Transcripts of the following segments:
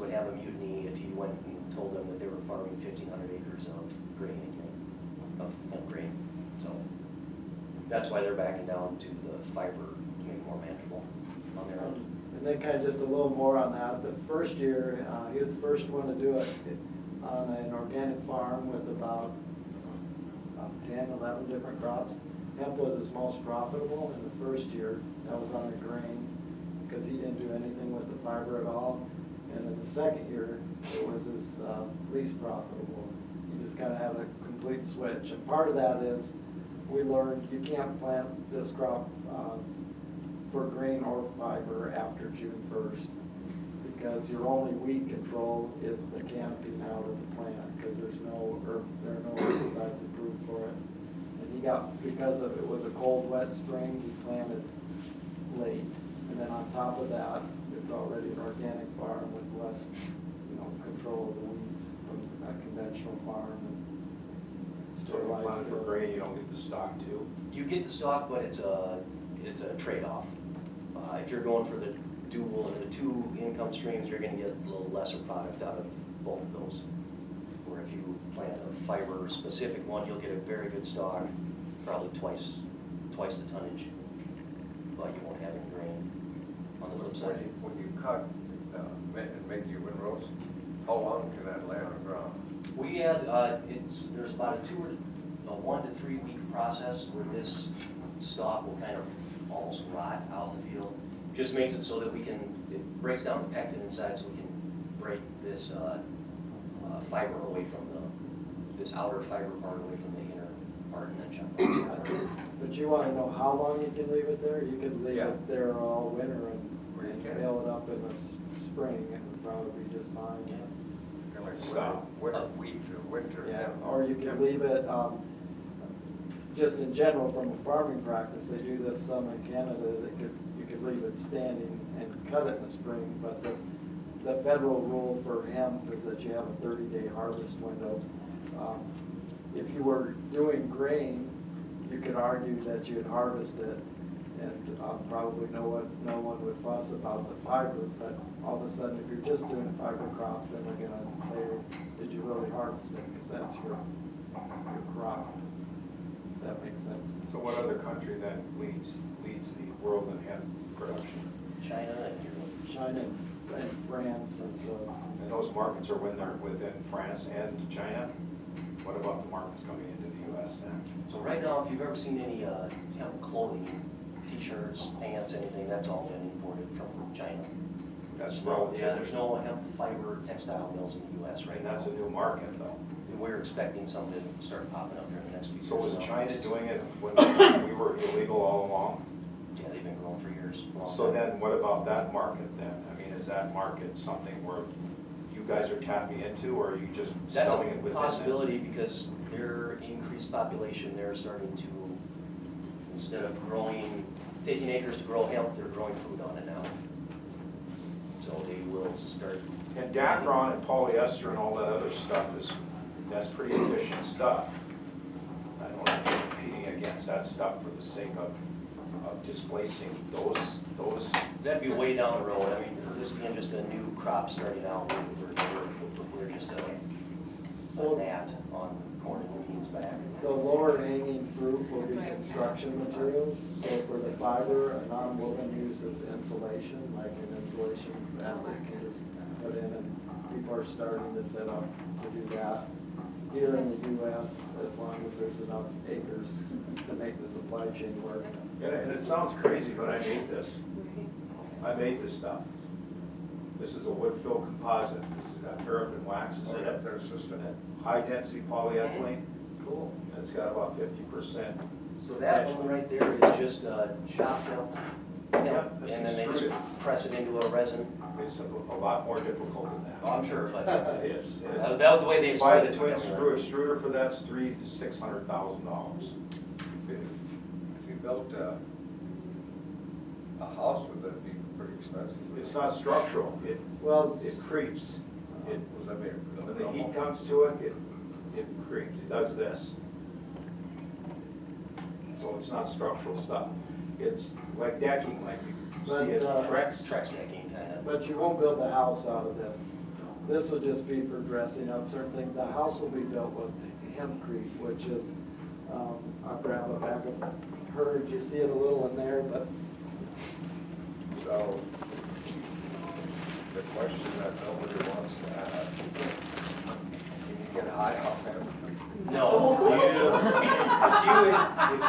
would have a mutiny if you went and told them that they were farming 1,500 acres of grain again, of hemp grain. So that's why they're backing down to the fiber to make it more manageable on their end. And then kind of just a little more on that. The first year, he was the first one to do it on an organic farm with about 10, 11 different crops. Hemp was his most profitable in his first year. That was on the grain because he didn't do anything with the fiber at all. And then the second year, it was his least profitable. He just kind of had a complete switch. And part of that is we learned you can't plant this crop for grain or fiber after June 1st because your only weed control is the canopy out of the plant because there are no herbicides approved for it. And he got, because of it was a cold, wet spring, he planted late. And then on top of that, it's already an organic farm with less, control of the weeds from a conventional farm. So if you plant for grain, you don't get the stock too? You get the stock, but it's a trade-off. If you're going for the dual or the two income streams, you're going to get a little lesser product out of both of those. Where if you plant a fiber-specific one, you'll get a very good stock, probably twice the tonnage, but you won't have any grain on the flip side. When you cut and make your windrows, how long can that lay on the ground? We have, there's about a 1 to 3 week process where this stalk will kind of almost rot out in the field. Just makes it so that it breaks down the pectin inside so we can break this fiber away from this outer fiber part away from the inner part and then chop it. But you want to know how long you can leave it there? You could leave it there all winter and bail it up in the spring. It would probably be just fine. Yeah. Kind of like wheat or winter. Yeah, or you can leave it, just in general from a farming practice, they do this some in Canada, you could leave it standing and cut it in the spring, but the federal rule for hemp is that you have a 30-day harvest window. If you were doing grain, you could argue that you'd harvest it, and probably no one would fuss about the fiber, but all of a sudden, if you're just doing a fiber crop, then they're gonna say, did you really harvest it? Because that's your crop. If that makes sense. So what other country then leads the world in hemp production? China and Europe. China and France is And those markets are within France and China? What about the markets coming into the U.S. then? So right now, if you've ever seen any hemp clothing, t-shirts, pants, anything, that's all been imported from China. That's there's no hemp fiber textile mills in the U.S. right and now. that's a new market though. And we're expecting some to start popping up during the next few years. So was now. China doing it when we were illegal all along? Yeah, they've been growing for years. So then what about that market then? I mean, is that market something where you guys are tapping into, or are you just selling it within? That's a possibility because their increased population, they're starting to, instead of taking acres to grow hemp, they're growing food on it now. So they will start. And Dacron and polyester and all that other stuff that's pretty efficient stuff. I don't know if you're competing against that stuff for the sake of displacing those. That'd be way down the road. I mean, for this being just a new crop starting out, we're just a gnat on corn and beans back. the lower hanging fruit will be construction materials. So for the fiber, a non-woven use is insulation, like an insulation fabric you can just put in, and people are starting to set up to do that. Here in the U.S., as long as there's enough acres to make the supply chain work. And it sounds crazy, but I made this. I made this stuff. This is a wood-filled composite. It's got paraffin waxes in it. Their system. High-density polyethylene. Cool. And it's got about 50%. So that one right there is just chopped up, Yeah, and then they just press it into a resin. It's a lot more difficult than that. Oh, I'm sure, but It is. that was the way they Buy explained the it twin to me. screw extruder for that's $300,000 to $600,000. If you built a house with it, it'd be pretty expensive. It's not structural. It creeps. Was that made? When the heat comes to it, it creeps. It does this. So it's not structural stuff. It's like decking, like you see it in Trex. Trex decking kind of. But you won't build a house out of this. this will just be for dressing up certain things. The house will be built with hempcrete, which is, I'll grab a bag of herd, you see it a little in there, but So, the question that nobody wants to ask, can you get high off him? No, if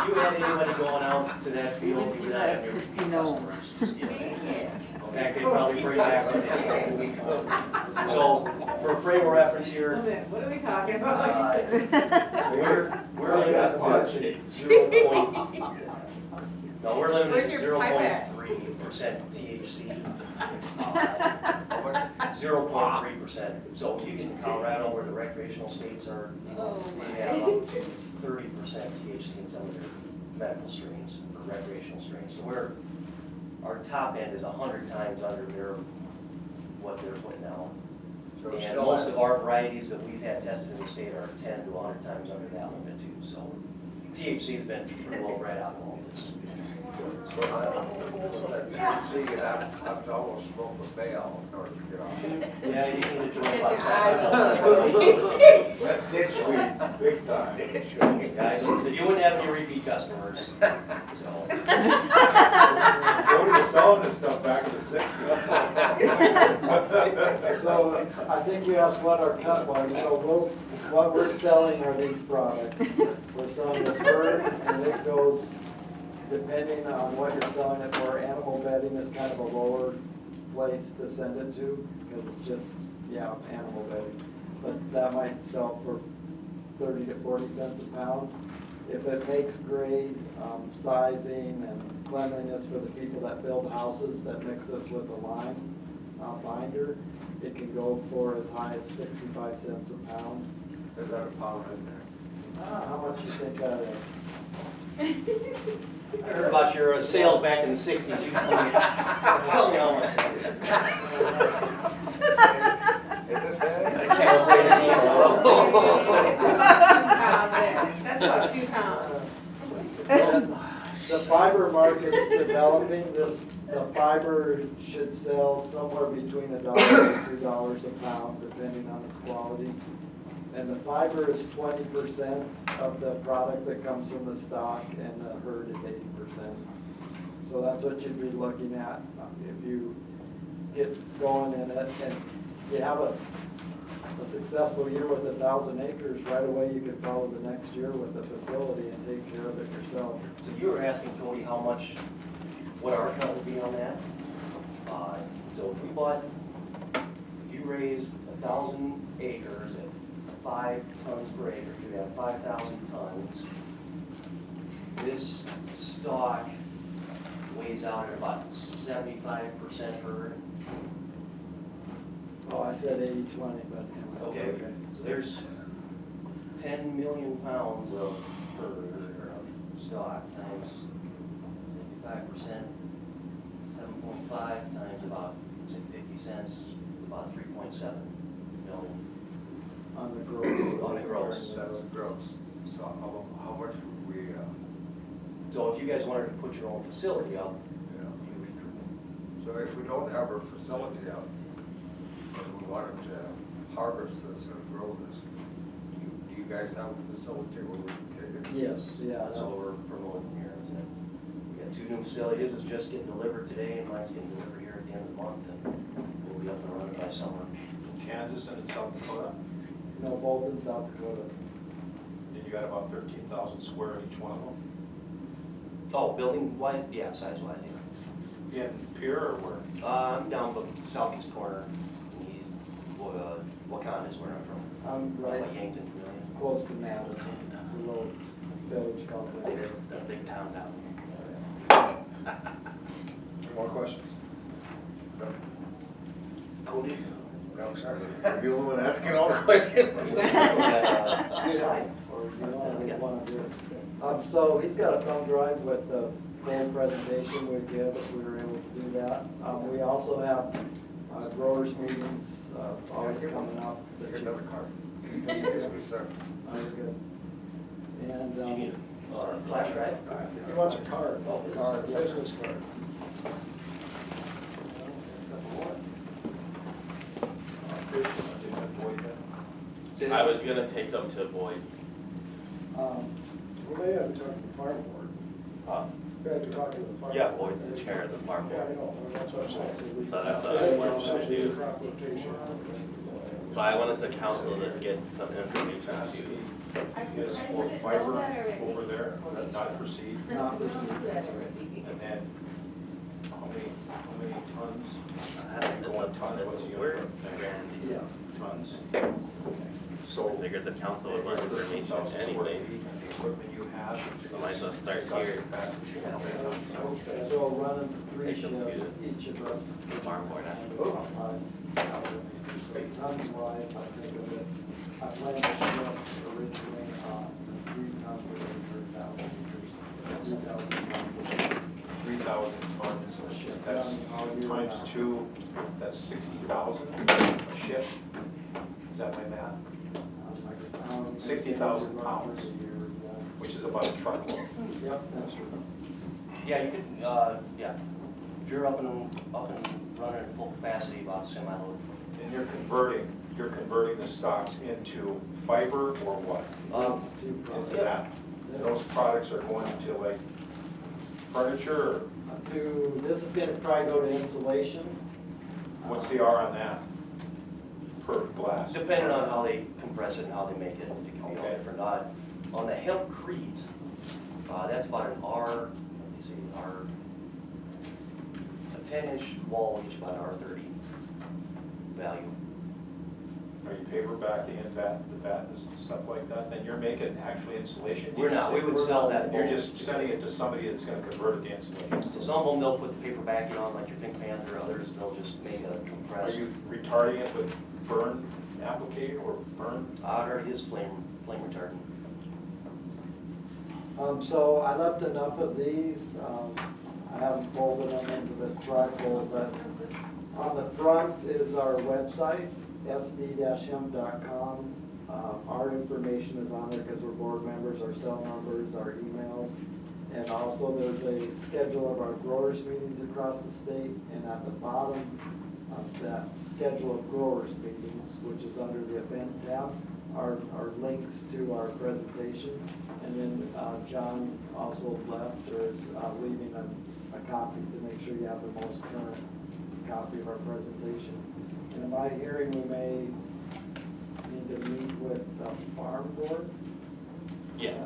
you had anybody going out to that field, you would not have your repeat customers. Just give it. In fact, they'd probably bring back what they sold. So, for frame of reference here, What are we talking about? we're limited to 0.3% THC. 0.3%. So if you get in Colorado where the recreational states are, they have up to 30% THC in some of their medical strains or recreational strains. So our top end is 100 times under what they're putting out. So And still most has- of our varieties that we've had tested in the state are 10 to 100 times under that limit too. So THC has been pretty well bred out of all this. So that THC, you have to almost smoke a bale in order to get off. Yeah, you need to join Get about your eyes That's ditch weed, big time. Guys, so you wouldn't have any repeat customers, so. Nobody's selling this stuff back in the '60s. so I think you asked what our cut was. So what we're selling are these products. We're selling this herd, and it goes, depending on what you're selling it for, animal bedding is kind of a lower place to send it to, because it's just, yeah, animal bedding. But that might sell for 30 to 40 cents a pound. If it makes grade sizing and cleanliness for the people that build houses that mix this with a lime binder, it can go for as high as 65 cents a pound. Is that a pound in there? How much do you think that is? I heard about your sales back in the 60s. You tell me how much that Is it bad? is. I can't wait to That's about 2 pounds. The fiber market's developing. The fiber should sell somewhere between $1 and $2 a pound, depending on its quality. And the fiber is 20% of the product that comes from the stock, and the herd is 80%. So that's what you'd be looking at if you get going in it. And you have a successful year with 1,000 acres, right away you can follow the next year with the facility and take care of it yourself. So you were asking Cody what our cut would be on that? So if you raised 1,000 acres at 5 tons per acre, you have 5,000 tons. This stock weighs out at about 75% herd. Oh, I said 80-20, but. Okay, so there's 10 million pounds of herd or of stock times 65%, 7.5 times about, say, 50 cents, about 3.7 million. On the gross. On the gross. That's gross. So how much would we, So if you guys wanted to put your own facility up, you know, you would. so if we don't have our facility out, but we wanted to harvest this and grow this, do you guys have a facility where we can take it? Yes, yeah. That's what we're promoting here, isn't it? We got 2 new facilities. This is just getting delivered today, and mine's getting delivered here at the end of the month, and we'll be up and running by summer. Kansas and in South Dakota, No, both in South Dakota. and you got about 13,000 square in each one of them? Oh, building wide? Yeah, size wide, yeah. In Pier or where? I'm down the southeast corner. Wakanda is where I'm from. I'm Right. right Yankton, familiar? close to Madison. It's a little village called Madison. That big town down More questions? No? Cody? No, sorry. You're the one asking all the questions. Or if you want to do it. So he's got a thumb drive with the full presentation we'd give if we were able to do that. We also have growers meetings always coming up. Here's another card. Excuse me, sir. Oh, you're good. And Do you need a flash drive? he wants a card. Oh, Card, business card. Couple more. Say I that- was gonna take them to Boyd. Um, Well, they had to talk to the farm board. They had to talk to the farm board. Yeah, Boyd's the chair of the farm Yeah, I board. know, that's what I'm saying. So that's They what want we're to do do. crop rotation. So I wanted the council to get some information to you. Is for fiber over there, not for seed, not received, that's right. and then how many tons? I had the one ton that was worth Yeah. Tons. So I So. figured the council would want information anyways. The equipment you have. So might as well start here. So running three Take them to shifts, each of us. the farm board after. So tons wise, I think of it, I planned the shifts originally on 3 tons of acre, 1,000 acres, 3,000 tons of shifts. 3,000 tons a shift, that's times 2, that's 60,000 a shift. Is that my math? 60,000 pounds. Which is about a truckload. Yep, that's true. Yeah, you could, yeah, if you're up and running at full capacity, about semi-load. And you're converting the stocks into fiber or what? Those two Into products. that? Those products are going to like furniture, or This is gonna probably go to insulation. what's the R on that? Per glass? Depending on how they compress it and how they make it, it can be all Okay. different. On the hempcrete, that's about an R, let me see, a 10-inch wall, each about an R30 value. Are you paperbacking and the vat and stuff like that? Then you're making actually insulation? We're not, we would sell that. You're just sending it to somebody that's gonna convert it to insulation? So some of them, they'll put the paper backing on, like your Pink Panther, others, they'll just make a Are compressed. you retarding it with burn applicator or burn? It already is flame retardant. So I left enough of these, I haven't folded them into the trifold, but on the front is our website, sd-him.com. Our information is on there because we're board members, our cell numbers, our emails. And also there's a schedule of our growers meetings across the state, and at the bottom of that schedule of growers meetings, which is under the event tab, are links to our presentations. And then John also left, or is leaving a copy to make sure you have the most current copy of our presentation. And in my hearing, we may need to meet with the farm board. Yeah,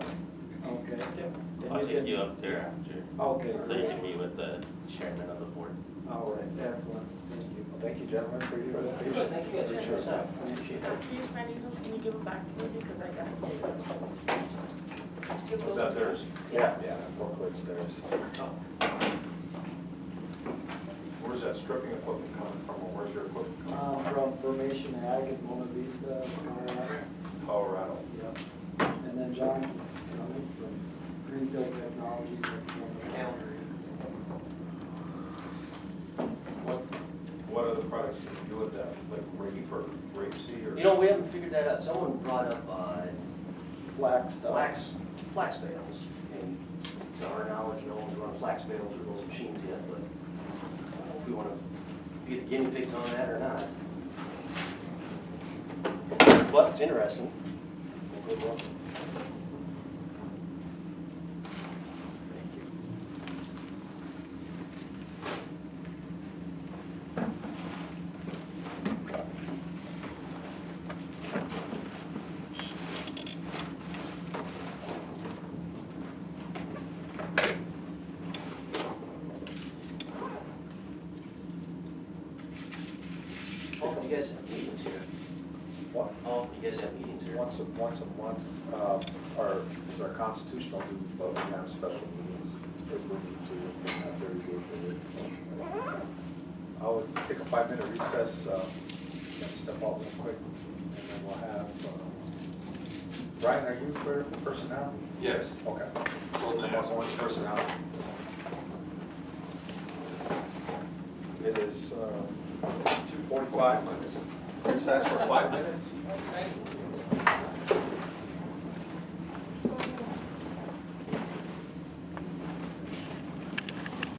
Okay. And I'll you take can- you up there after. Okay, So you can meet with the chairman of the board. all right, excellent, thank you. Thank you, gentlemen, for your presentation. Thank you guys for checking us out. Appreciate that. Here's my needles, can you give them back to me because I got it. Was that theirs? Yeah, booklets, there's. Where's that stripping equipment coming from, or where's your equipment coming From Formation Ag in Mona Vista, Colorado. from? Colorado. Yep. And then John's is coming from Greenfield Technologies. What other products can you do with that, like rape or rapeseed or? You know, we haven't figured that out. Someone brought up Flax stuff. flax bales. And to our knowledge, no one's run a flax bale through those machines yet, but I don't know if we want to be the guinea pigs on that or not. But it's interesting. Good luck. Thank you. Oh, you guys have meetings here. What? Oh, you guys have meetings here. Once a month, is our constitutional duty, but we have special meetings if we need to, in that 30-day period. I'll take a 5-minute recess, and step out real quick, and then we'll have, Brian, are you for personnel? Yes. Okay. Well, I'm going to personnel. It is 2:45. Recess for 5 minutes.